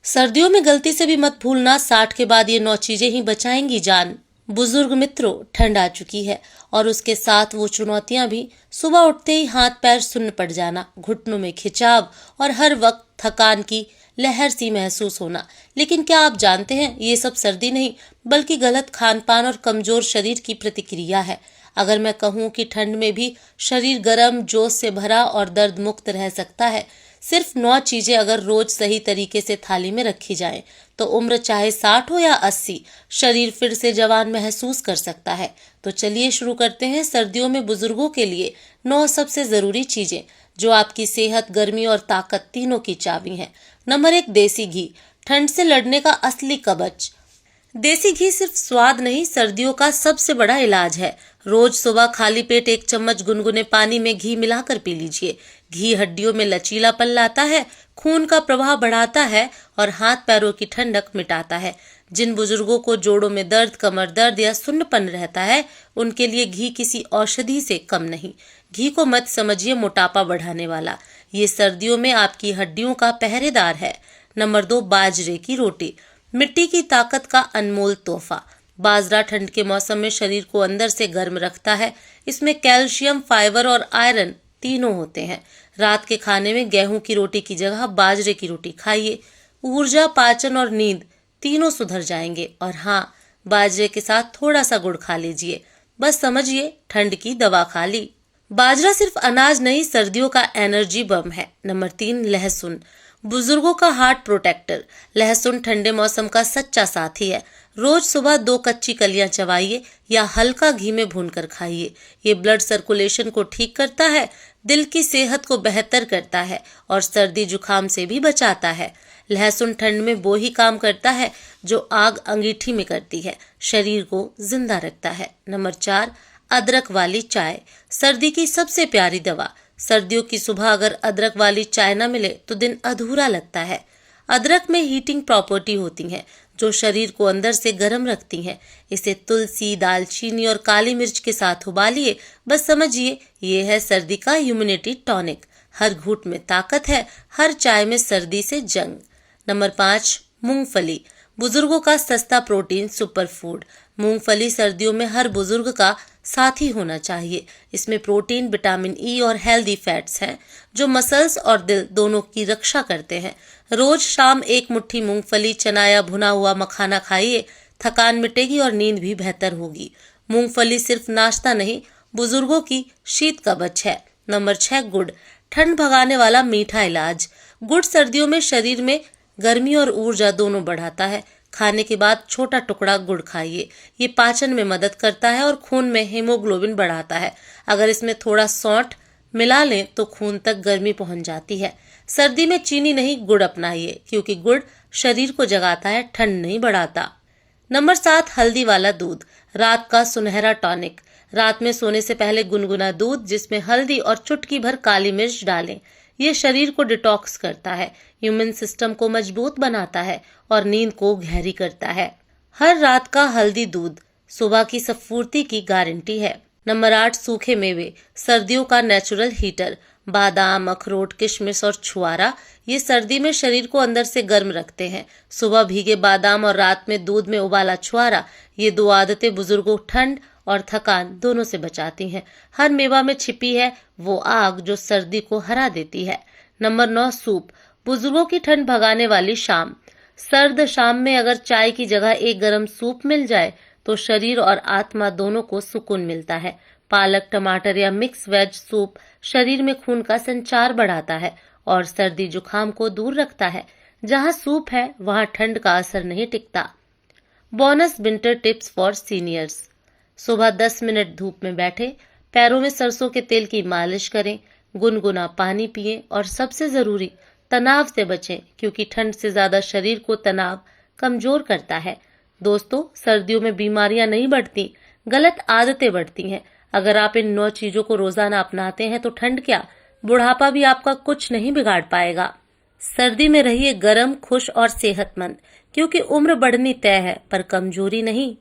सर्दियों में गलती से भी मत भूलना, 60 के बाद ये 9 चीजें ही बचाएंगी जान। बुजुर्ग मित्रों, ठंड आ चुकी है और उसके साथ वो चुनौतियां भी। सुबह उठते ही हाथ पैर सुन्न पड़ जाना, घुटनों में खिंचाव और हर वक्त थकान की लहर सी महसूस होना। लेकिन क्या आप जानते हैं, ये सब सर्दी नहीं बल्कि गलत खान पान और कमजोर शरीर की प्रतिक्रिया है। अगर मैं कहूँ कि ठंड में भी शरीर गर्म, जोश से भरा और दर्द मुक्त रह सकता है, सिर्फ 9 चीजें अगर रोज सही तरीके से थाली में रखी जाएं, तो उम्र चाहे 60 हो या 80, शरीर फिर से जवान महसूस कर सकता है। तो चलिए शुरू करते हैं सर्दियों में बुजुर्गों के लिए 9 सबसे जरूरी चीजें जो आपकी सेहत, गर्मी और ताकत तीनों की चाबी हैं। नंबर 1, देसी घी, ठंड से लड़ने का असली कवच। देसी घी सिर्फ स्वाद नहीं, सर्दियों का सबसे बड़ा इलाज है। रोज सुबह खाली पेट 1 चम्मच गुनगुने पानी में घी मिलाकर पी लीजिए। घी हड्डियों में लचीलापन लाता है, खून का प्रवाह बढ़ाता है और हाथ पैरों की ठंडक मिटाता है। जिन बुजुर्गों को जोड़ों में दर्द, कमर दर्द या सुन्नपन रहता है, उनके लिए घी किसी औषधि से कम नहीं। घी को मत समझिए मोटापा बढ़ाने वाला, ये सर्दियों में आपकी हड्डियों का पहरेदार है। नंबर 2, बाजरे की रोटी, मिट्टी की ताकत का अनमोल तोहफा। बाजरा ठंड के मौसम में शरीर को अंदर से गर्म रखता है। इसमें कैल्शियम, फाइबर और आयरन तीनों होते हैं। रात के खाने में गेहूं की रोटी की जगह बाजरे की रोटी खाइए। ऊर्जा, पाचन और नींद तीनों सुधर जाएंगे। और हाँ, बाजरे के साथ थोड़ा सा गुड़ खा लीजिए, बस समझिए ठंड की दवा खा ली। बाजरा सिर्फ अनाज नहीं, सर्दियों का एनर्जी बम है। नंबर 3, लहसुन, बुजुर्गों का हार्ट प्रोटेक्टर। लहसुन ठंडे मौसम का सच्चा साथी है। रोज सुबह 2 कच्ची कलियां चबाइए या हल्का घी में भूनकर खाइए। ये ब्लड सर्कुलेशन को ठीक करता है, दिल की सेहत को बेहतर करता है और सर्दी जुकाम से भी बचाता है। लहसुन ठंड में वो ही काम करता है जो आग अंगीठी में करती है, शरीर को जिंदा रखता है। नंबर 4, अदरक वाली चाय, सर्दी की सबसे प्यारी दवा। सर्दियों की सुबह अगर अदरक वाली चाय न मिले तो दिन अधूरा लगता है। अदरक में हीटिंग प्रॉपर्टी होती है जो शरीर को अंदर से गर्म रखती हैं। इसे तुलसी, दालचीनी और काली मिर्च के साथ उबालिए, बस समझिए ये है सर्दी का इम्यूनिटी टॉनिक। हर घूंट में ताकत है, हर चाय में सर्दी से जंग। नंबर 5, मूंगफली, बुजुर्गों का सस्ता प्रोटीन सुपर फूड। मूंगफली सर्दियों में हर बुजुर्ग का साथी होना चाहिए। इसमें प्रोटीन, विटामिन ई और हेल्दी फैट्स हैं जो मसल्स और दिल दोनों की रक्षा करते हैं। रोज शाम 1 मुट्ठी मूंगफली, चना या भुना हुआ मखाना खाइए, थकान मिटेगी और नींद भी बेहतर होगी। मूंगफली सिर्फ नाश्ता नहीं, बुजुर्गों की शीत कवच है। नंबर 6, गुड़, ठंड भगाने वाला मीठा इलाज। गुड़ सर्दियों में शरीर में गर्मी और ऊर्जा दोनों बढ़ाता है। खाने के बाद छोटा टुकड़ा गुड़ खाइए, ये पाचन में मदद करता है और खून में हीमोग्लोबिन बढ़ाता है। अगर इसमें थोड़ा सौंठ मिला लें तो खून तक गर्मी पहुंच जाती है। सर्दी में चीनी नहीं, गुड़ अपनाइए, क्योंकि गुड़ शरीर को जगाता है, ठंड नहीं बढ़ाता। नंबर 7, हल्दी वाला दूध, रात का सुनहरा टॉनिक। रात में सोने से पहले गुनगुना दूध जिसमें हल्दी और चुटकी भर काली मिर्च डालें। ये शरीर को डिटॉक्स करता है, इम्यून सिस्टम को मजबूत बनाता है और नींद को गहरी करता है। हर रात का हल्दी दूध सुबह की स्फूर्ति की गारंटी है। नंबर 8, सूखे मेवे, सर्दियों का नेचुरल हीटर। बादाम, अखरोट, किशमिश और छुआरा ये सर्दी में शरीर को अंदर से गर्म रखते हैं। सुबह भीगे बादाम और रात में दूध में उबाला छुआरा, ये 2 आदतें बुजुर्गों ठंड और थकान दोनों से बचाती हैं। हर मेवा में छिपी है वो आग जो सर्दी को हरा देती है। नंबर 9, सूप, बुजुर्गों की ठंड भगाने वाली शाम। सर्द शाम में अगर चाय की जगह एक गर्म सूप मिल जाए तो शरीर और आत्मा दोनों को सुकून मिलता है। पालक, टमाटर या मिक्स वेज सूप शरीर में खून का संचार बढ़ाता है और सर्दी जुकाम को दूर रखता है। जहां सूप है वहां ठंड का असर नहीं टिकता। Bonus winter tips for seniors, सुबह 10 मिनट धूप में बैठे, पैरों में सरसों के तेल की मालिश करें, गुनगुना पानी पिएं और सबसे जरूरी, तनाव से बचें, क्योंकि ठंड से ज्यादा शरीर को तनाव कमजोर करता है। दोस्तों, सर्दियों में बीमारियां नहीं बढ़ती, गलत आदतें बढ़ती हैं। अगर आप इन 9 चीजों को रोजाना अपनाते हैं तो ठंड क्या, बुढ़ापा भी आपका कुछ नहीं बिगाड़ पाएगा। सर्दी में रहिए गर्म, खुश और सेहतमंद, क्योंकि उम्र बढ़नी तय है पर कमजोरी नहीं।